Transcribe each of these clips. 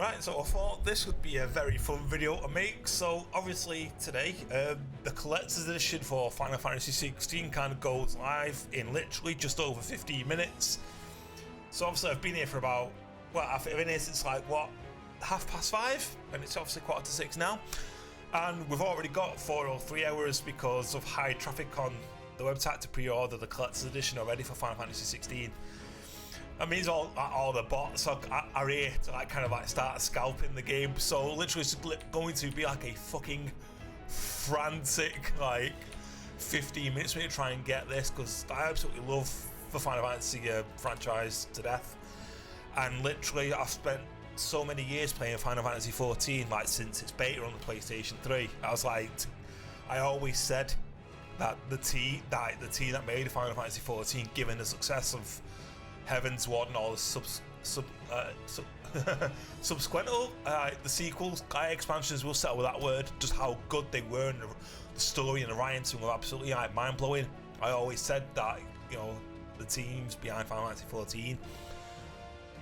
Right, so I thought this would be a very fun video to make. So obviously today, the collector's edition for Final Fantasy 16 kind of goes live in literally just over 15 minutes. So obviously I've been here for about, well, I've been here since like, what, 5:30? And it's obviously 5:45 now. And we've already got 4 or 3 hours because of high traffic on the website to pre-order the collector's edition already for Final Fantasy 16. That means all the bots are here to like kind of like start scalping the game. So literally it's going to be like a fucking frantic like 15 minutes for me to try and get this, because I absolutely love the Final Fantasy franchise to death. And literally I've spent so many years playing Final Fantasy 14, like since its beta on the PlayStation 3. I always said that the team that made Final Fantasy 14, given the success of Heaven's Ward and all the subsequent the sequels, expansions, will settle with that word, just how good they were, and the story and the writing to them were absolutely mind-blowing. I always said that, you know, the teams behind Final Fantasy 14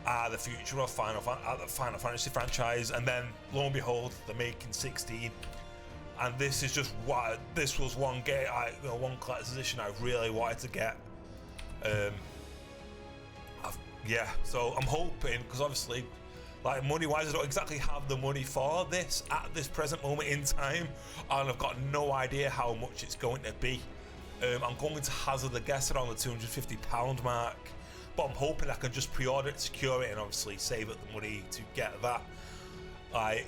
are the future of the Final Fantasy franchise, and then lo and behold, they're making 16, and this is just what this was one game, one collector's edition I really wanted to get. Yeah, so I'm hoping, because obviously, like, money-wise, I don't exactly have the money for this at this present moment in time, and I've got no idea how much it's going to be. I'm going to hazard a guess around the £250 mark, but I'm hoping I can just pre-order it, secure it, and obviously save up the money to get that. I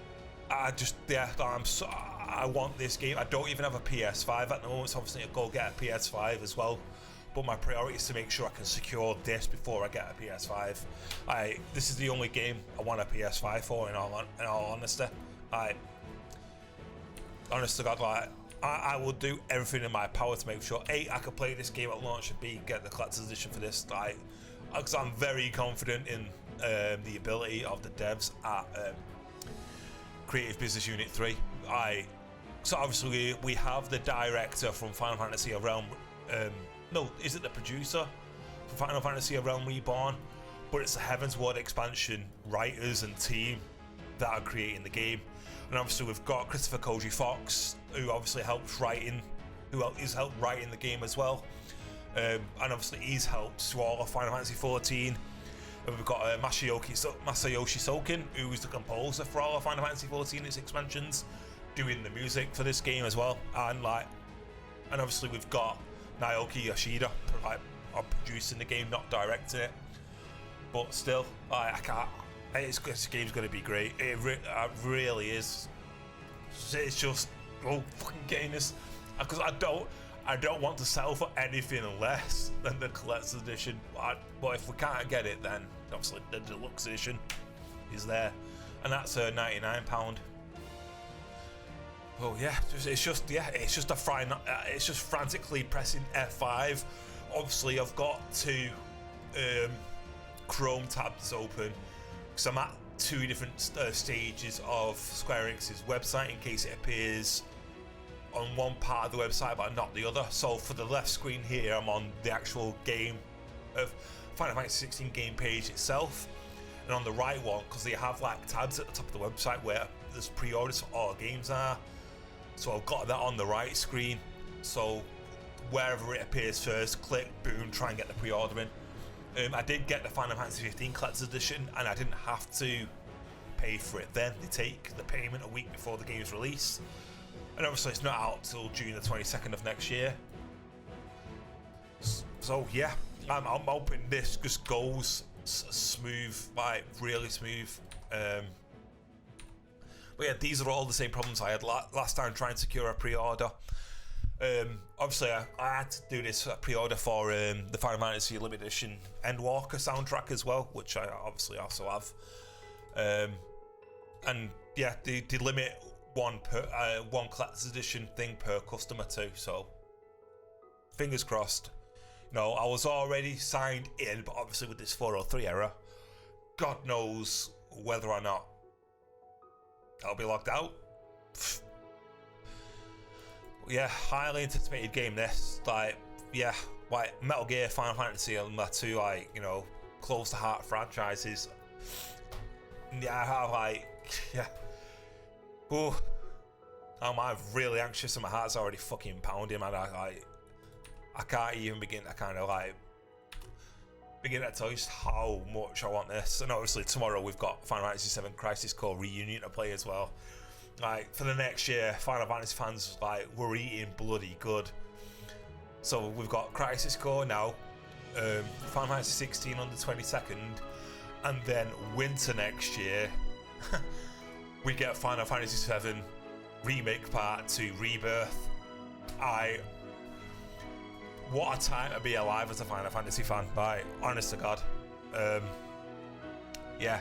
want this game. I don't even have a PS5 at the moment, so obviously I'll go get a PS5 as well. But my priority is to make sure I can secure this before I get a PS5. This is the only game I want a PS5 for, in all honesty. Honest to God, like, I will do everything in my power to make sure A, I can play this game at launch, and B, get the collector's edition for this. Because I'm very confident in the ability of the devs at Creative Business Unit 3. So obviously we have the director from Final Fantasy: A Realm. No, is it the producer for Final Fantasy: A Realm Reborn? But it's the Heaven's Ward expansion writers and team that are creating the game. And obviously we've got Christopher Koji Fox, who obviously helped writing the game as well. And obviously he's helped through all of Final Fantasy 14. And we've got Masayoshi Soken, who's the composer for all of Final Fantasy 14 its expansions, doing the music for this game as well. And obviously we've got Naoki Yoshida producing the game, not directing it. But still, this game's going to be great. It really is. It's just fucking getting this, because I don't want to sell for anything less than the collector's edition. But if we can't get it, then obviously the deluxe edition is there, and that's £99. Oh yeah, it's just frantically pressing F5. Obviously, I've got two Chrome tabs open because I'm at two different stages of Square Enix's website in case it appears on one part of the website but not the other. So for the left screen here, I'm on the actual game of Final Fantasy 16 game page itself, and on the right one, because they have like tabs at the top of the website where there's pre-orders for all games are. So I've got that on the right screen, so wherever it appears first, click, boom, try and get the pre-order in. I did get the Final Fantasy 15 collector's edition, and I didn't have to pay for it then. They take the payment a week before the game's release, and obviously it's not out till June the 22nd of next year. So yeah, I'm hoping this just goes smooth, like really smooth. But yeah, these are all the same problems I had last time trying to secure a pre-order. Obviously, I had to do this pre-order for the Final Fantasy Limited Edition Endwalker soundtrack as well, which I obviously also have. And yeah, they limit one collector's edition thing per customer too. So fingers crossed. No, I was already signed in, but obviously with this 403 error, God knows whether or not I'll be locked out. Yeah, highly anticipated game this. Metal Gear, Final Fantasy, and my two, close to heart franchises. Yeah, like, yeah. Ooh. I'm really anxious and my heart's already fucking pounding, man. I can't even begin to kind of like begin to tell you just how much I want this. And obviously tomorrow we've got Final Fantasy VII Crisis Core Reunion to play as well. Like, for the next year, Final Fantasy fans, like, we're eating bloody good. So we've got Crisis Core now, Final Fantasy 16 on the 22nd, and then winter next year we get Final Fantasy VII Remake Part 2 Rebirth. What a time to be alive as a Final Fantasy fan, like, honest to God. Yeah,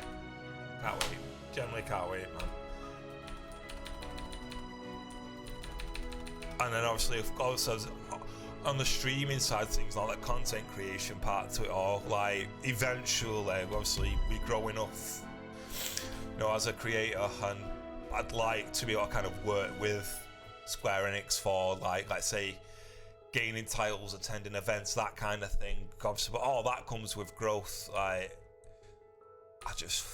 can't wait, generally can't wait, man. And then obviously, also on the streaming side of things, like the content creation part to it all, like, eventually, obviously, we grow enough, you know, as a creator, and I'd like to be able to kind of work with Square Enix for, like, let's say, gaining titles, attending events, that kind of thing. Obviously, but all that comes with growth. Like, I just,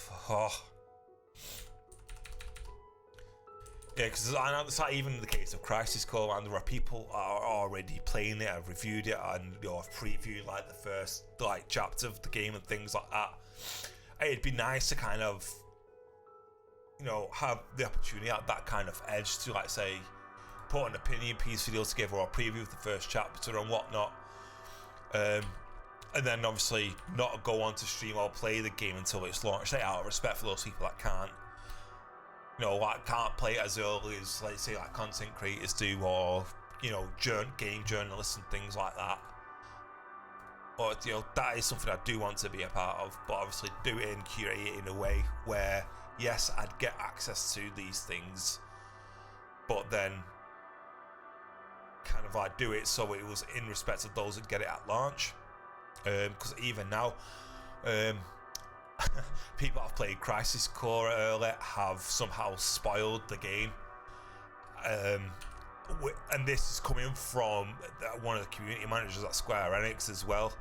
yeah, because I know it's not even the case of Crisis Core, and there are people are already playing it, have reviewed it, and, you know, have previewed like the first like chapter of the game and things like that. It'd be nice to kind of, you know, have the opportunity at that kind of edge to, like, say, put an opinion piece video together or preview of the first chapter and whatnot, and then obviously not go on to stream or play the game until it's launched, out of respect for those people that can't, you know, like, can't play it as early as, let's say, like content creators do, or, you know, game journalists and things like that. But, you know, that is something I do want to be a part of, but obviously do it and curate it in a way where, yes, I'd get access to these things, but then kind of like do it so it was in respect of those that get it at launch. Because even now, people that have played Crisis Core early have somehow spoiled the game, and this is coming from one of the community managers at Square Enix as well,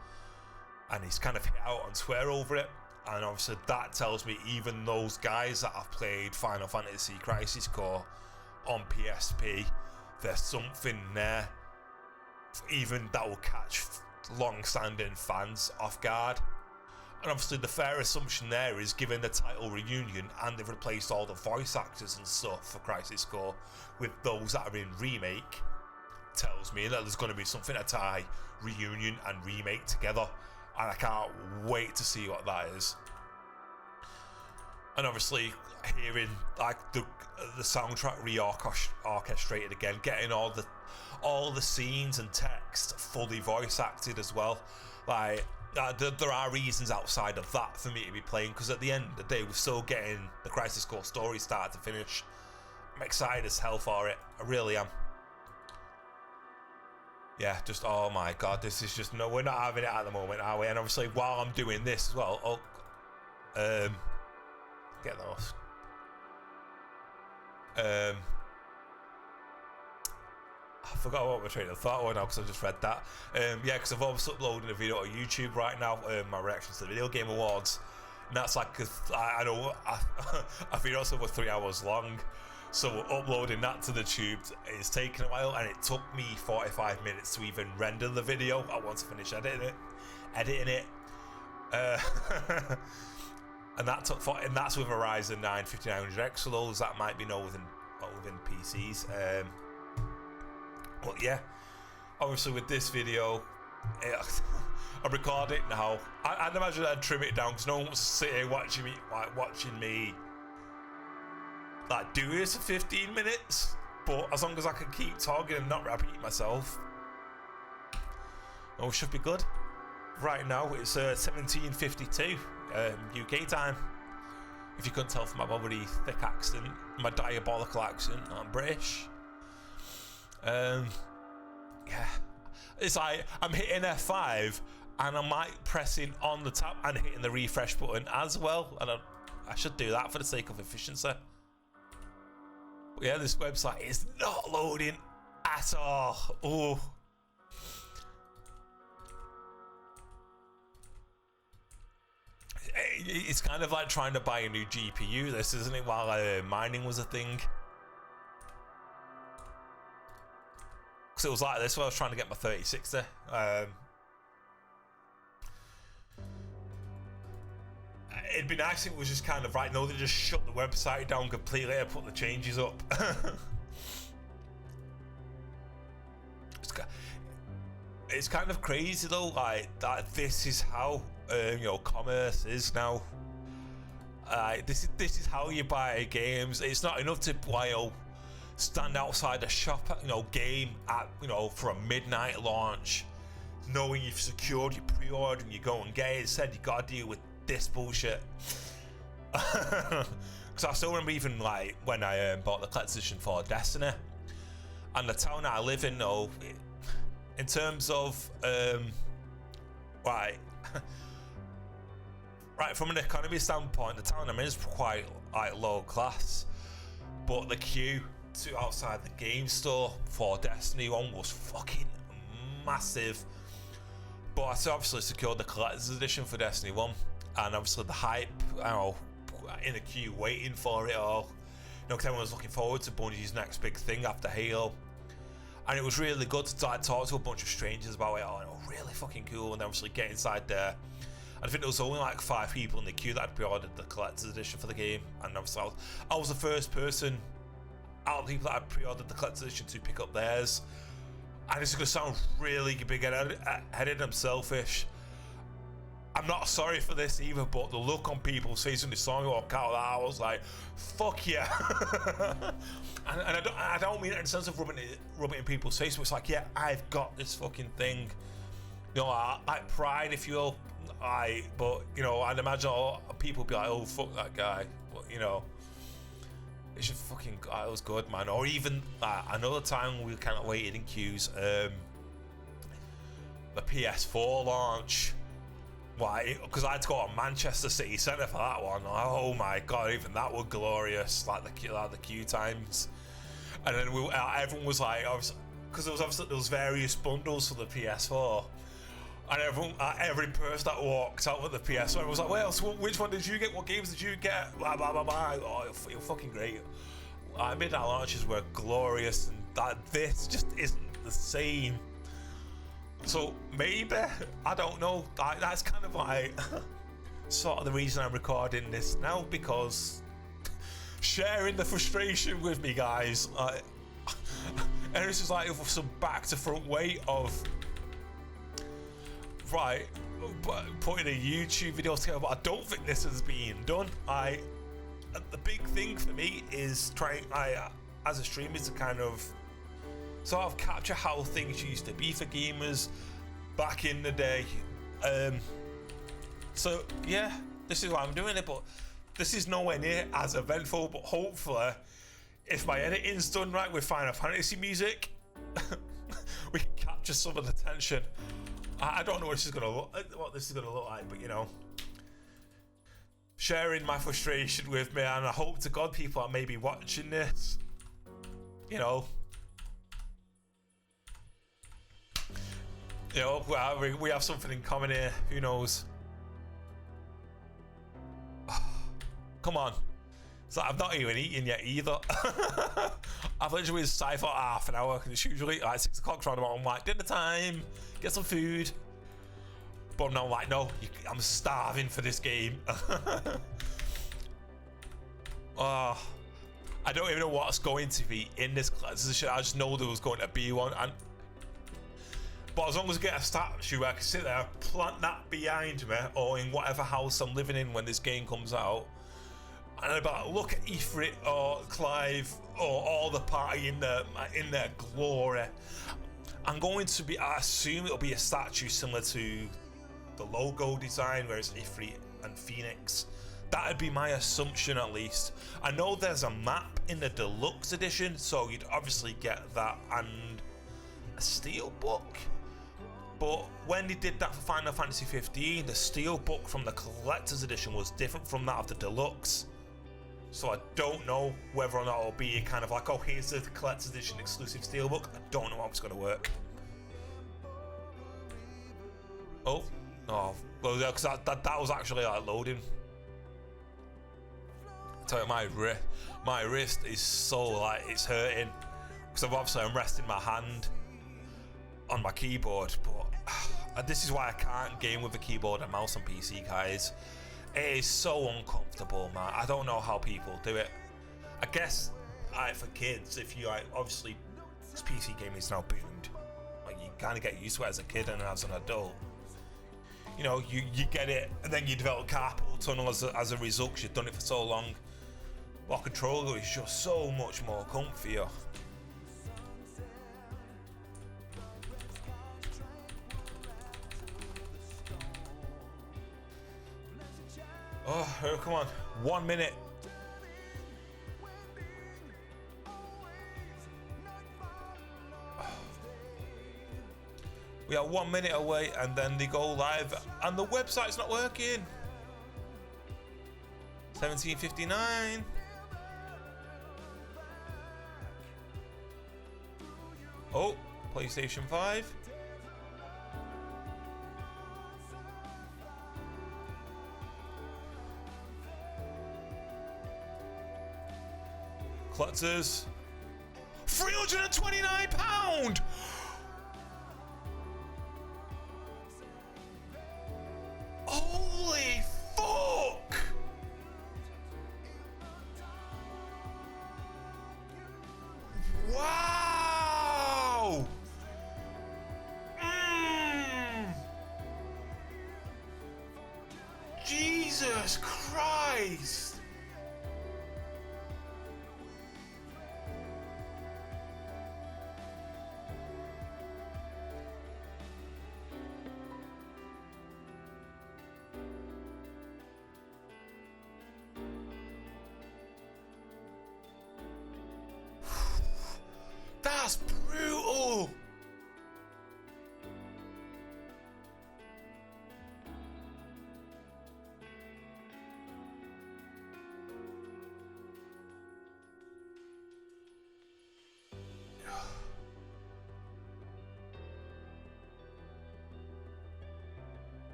and he's kind of hit out on Twitter over it. And obviously that tells me even those guys that have played Final Fantasy Crisis Core on PSP, there's something there even that will catch long-standing fans off guard. And obviously the fair assumption there is, given the title Reunion and they've replaced all the voice actors and stuff for Crisis Core with those that are in Remake, tells me that there's going to be something to tie Reunion and Remake together, and I can't wait to see what that is. And obviously hearing like the soundtrack re-orchestrated again, getting all the scenes and text fully voice acted as well, like, there are reasons outside of that for me to be playing, because at the end of the day we're still getting the Crisis Core story start to finish. I'm excited as hell for it, I really am. Yeah, just, oh my god, this is just, no, we're not having it at the moment, are we? And obviously while I'm doing this as well, get those. I forgot what my train of thought was now because I just read that. Yeah, because I've also uploaded a video to YouTube right now, my reactions to the Video Game Awards, and that's like, I know I think also over 3 hours long, so uploading that to the tube is taking a while, and it took me 45 minutes to even render the video. I want to finish editing it. And that took and that's with a Ryzen 9 5900X, so those that might be within PCs. But yeah, obviously with this video, I record it now. I'd imagine I'd trim it down because no one wants to sit here watching me like do this for 15 minutes. But as long as I can keep talking and not repeat myself, it should be good. Right now it's 17:52 UK time. If you couldn't tell from my already thick accent, my diabolical accent, I'm British. Yeah, it's like I'm hitting F5 and I'm like pressing on the tab and hitting the refresh button as well, and I should do that for the sake of efficiency. But yeah, this website is not loading at all. Oh, It's kind of like trying to buy a new GPU, this, isn't it, while mining was a thing. Because it was like this when I was trying to get my 3060. It'd be nice if it was just kind of right, no, they just shut the website down completely and put the changes up. It's kind of crazy though, like that. This is how you know, commerce is now. This is how you buy games. It's not enough to, well, stand outside a shop, you know, game at, you know, for a midnight launch, knowing you've secured your pre-order and you go and get it. Instead, you got to deal with this bullshit. Because I still remember even like when I bought the collector's edition for Destiny, and the town I live in, though, in terms of right from an economy standpoint, the town I'm in is quite like low class, but the queue to outside the game store for Destiny 1 was fucking massive. But I obviously secured the collector's edition for Destiny 1, and obviously the hype, I don't know, in a queue waiting for it all, you know, because everyone was looking forward to Bungie's next big thing after Halo. And it was really good to like, talk to a bunch of strangers about it. Oh, you know, really fucking cool. And obviously get inside there. I think there was only like 5 people in the queue that had pre-ordered the collector's edition for the game. And obviously I was the first person out of the people that had pre-ordered the collector's edition to pick up theirs. And this is going to sound really big-headed and selfish. I'm not sorry for this either, but the look on people's faces when they saw me walk out of that, I was like, fuck yeah. and I don't mean it in the sense of rubbing it in people's faces, but it's like, yeah, I've got this fucking thing. You know, I pride, if you will. But, you know, I'd imagine all people would be like, oh, fuck that guy. But, you know, it's just fucking, it was good, man. Or even another time we kind of waited in queues, the PS4 launch. Why? Because I had to go to Manchester City Centre for that one. Oh my god, even that was glorious. Like the queue times, and then everyone was like, because there was various bundles for the PS4, and every person that walked out with the PS4 was like, well, so which one did you get? What games did you get? Blah blah blah blah. Oh, you're fucking great. Midnight launches were glorious, and this just isn't the same. So maybe, I don't know, that's kind of like sort of the reason I'm recording this now, because sharing the frustration with me, guys, and this is like some back to front way of putting a YouTube video together, but I don't think this has been done. The big thing for me is trying, as a streamer, is to kind of sort of capture how things used to be for gamers back in the day. So yeah, this is why I'm doing it, but this is nowhere near as eventful. But hopefully, if my editing's done right with Final Fantasy music, we can capture some of the tension. I don't know what this is gonna look like, but you know, sharing my frustration with me, and I hope to God people are maybe watching this, you know. You know, we have something in common here. Who knows? Come on. So I've not even eaten yet either. I've literally been sci for half an hour, because it's usually like 6 o'clock round about. I'm like, dinner time, get some food. But no, I'm like, no, I'm starving for this game. I don't even know what's going to be in this collection. I just know there was going to be one. But as long as I get a statue where I can sit there, plant that behind me, or in whatever house I'm living in when this game comes out, and I'd be like, look at Ifrit or Clive or all the party in their glory. I'm going to be, I assume it'll be a statue similar to the logo design, where it's Ifrit and Phoenix. That'd be my assumption, at least. I know there's a map in the deluxe edition, so you'd obviously get that and a steelbook. But when they did that for Final Fantasy 15, the steelbook from the collector's edition was different from that of the deluxe. So I don't know whether or not it'll be kind of like, oh, here's the collector's edition exclusive steelbook. I don't know how it's going to work. Oh, well, because that was actually like loading. tell you, my wrist is so like it's hurting because obviously I'm resting my hand on my keyboard, but this is why I can't game with a keyboard and mouse on PC, guys. It is so uncomfortable, man. I don't know how people do it. I guess for kids, if you obviously PC gaming is now boomed, like you kind of get used to it as a kid, and as an adult, you know, you get it, and then you develop carpal tunnel as a result because you've done it for so long. But controller is just so much more comfier. Oh, come on, 1 minute. We are 1 minute away, and then they go live, and the website's not working. 17:59. Oh, PlayStation 5. Collectors. £329. Holy fuck! Wow! Jesus Christ! That's brutal!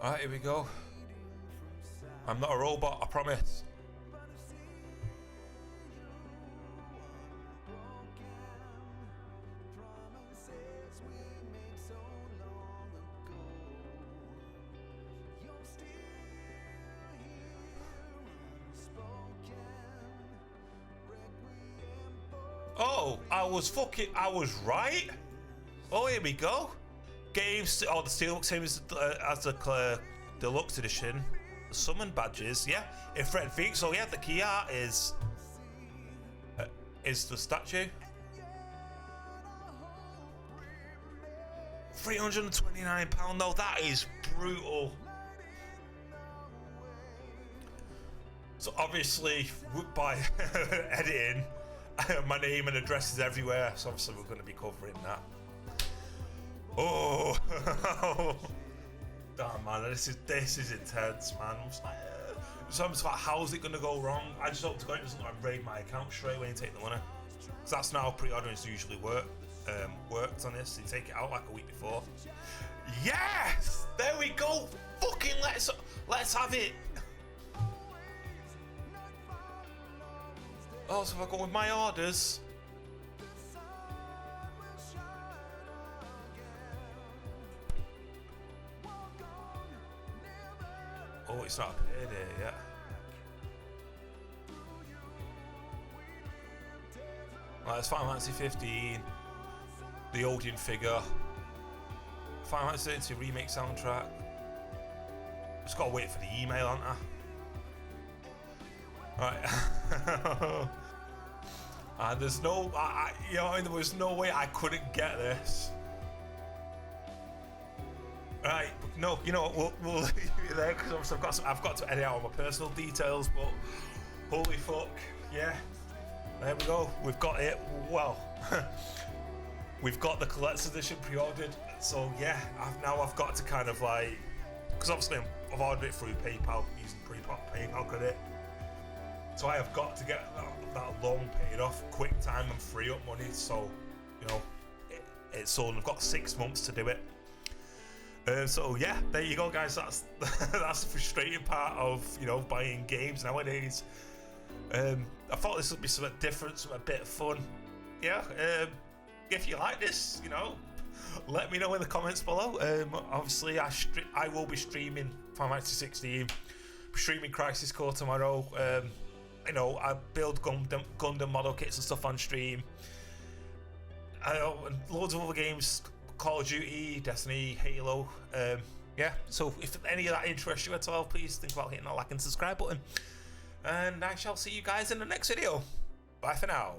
Alright, here we go. I'm not a robot, I promise. Oh, I was right. Oh, here we go. Games, the Steelbook, same as the Deluxe Edition. The summon badges, yeah. If Red Feet, so yeah, the key art is the statue. £329 though, that is brutal. So obviously, by editing, my name and address is everywhere. So obviously we're going to be covering that. Oh, damn man, this is intense, man. I'm just like, so I'm just like, how's it gonna go wrong? I just hope to God it doesn't like raid my account straight away and take the money. Because that's not how pre-orderings usually worked on this. They take it out like a week before. Yes, there we go. Fucking let's have it. Oh, so if I go with my orders. Oh, it's not a payday yet. Right, it's Final Fantasy 15. The Odin figure. Final Fantasy 13 remake soundtrack. Just gotta wait for the email, aren't I? Right. And there's no, you know, there was no way I couldn't get this. Right, no, you know what, we'll leave it there because I've got to edit out all my personal details. But holy fuck, yeah, there we go. We've got it. Well, we've got the collector's edition pre-ordered. So yeah, I've got to kind of like, because obviously I've ordered it through PayPal using PayPal credit. So I have got to get that loan paid off quick time and free up money. So, you know, it's sold. I've got 6 months to do it. So yeah, there you go, guys. That's that's the frustrating part of, you know, buying games nowadays. I thought this would be something different, something a bit of fun. Yeah. If you like this, you know, let me know in the comments below. Obviously, I will be streaming Final Fantasy 16. Streaming Crisis Core tomorrow. You know, I build Gundam model kits and stuff on stream. I know, and loads of other games, Call of Duty, Destiny, Halo. Yeah, so if any of that interests you at all, please think about hitting that like and subscribe button. And I shall see you guys in the next video. Bye for now.